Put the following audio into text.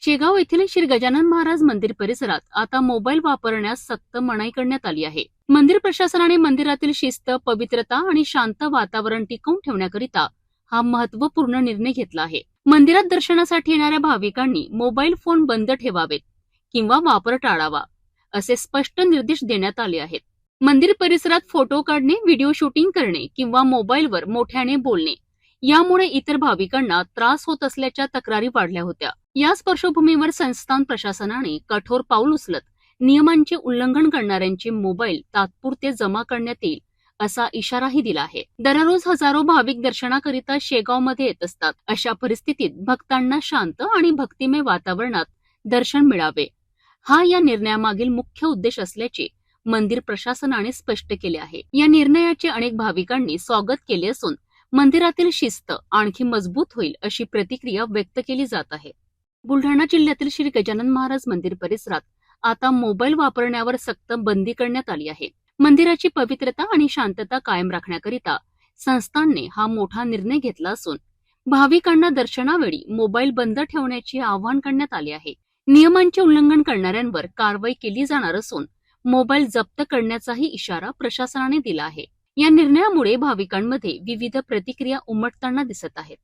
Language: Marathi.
शेगाव येथील श्री गजानन महाराज मंदिर परिसरात आता मोबाईल वापरण्यास सक्त मनाई करण्यात आली आहे. मंदिर प्रशासनाने मंदिरातील शिस्त, पवित्रता आणि शांत वातावरण टिकवून ठेवण्याकरिता हा महत्त्वपूर्ण निर्णय घेतला आहे. मंदिरात दर्शनासाठी येणाऱ्या भाविकांनी मोबाईल फोन बंद ठेवावेत किंवा वापर टाळावा असे स्पष्ट निर्देश देण्यात आले आहेत. मंदिर परिसरात फोटो काढणे, व्हिडिओ शूटिंग करणे किंवा मोबाईलवर मोठ्याने बोलणे यामुळे इतर भाविकांना त्रास होत असल्याच्या तक्रारी वाढल्या होत्या. याच पार्श्वभूमीवर संस्थान प्रशासनाने कठोर पाऊल उचलत नियमांचे उल्लंघन करणाऱ्यांचे मोबाईल तात्पुरते जमा करण्यात येईल असा इशाराही दिला आहे. दररोज हजारो भाविक दर्शनाकरिता शेगावमध्ये येत असतात. अशा परिस्थितीत भक्तांना शांत आणि भक्तिमय वातावरणात दर्शन मिळावे हा या निर्णयामागील मुख्य उद्देश असल्याचे मंदिर प्रशासनाने स्पष्ट केले आहे. या निर्णयाचे अनेक भाविकांनी स्वागत केले असून मंदिरातील शिस्त आणखी मजबूत होईल अशी प्रतिक्रिया व्यक्त केली जात आहे. बुलढाणा जिल्ह्यातील श्री गजानन महाराज मंदिर परिसरात आता मोबाईल वापरण्यावर सक्त बंदी करण्यात आली आहे. मंदिराची पवित्रता आणि शांतता कायम राखण्याकरिता संस्थानने हा मोठा निर्णय घेतला असून भाविकांना दर्शनावेळी मोबाईल बंद ठेवण्याचे आवाहन करण्यात आले आहे. नियमांचे उल्लंघन करणाऱ्यांवर कारवाई केली जाणार असून मोबाईल जप्त करण्याचाही इशारा प्रशासनाने दिला आहे. या निर्णयामुळे भाविकांमध्ये विविध प्रतिक्रिया उमटताना दिसत आहेत.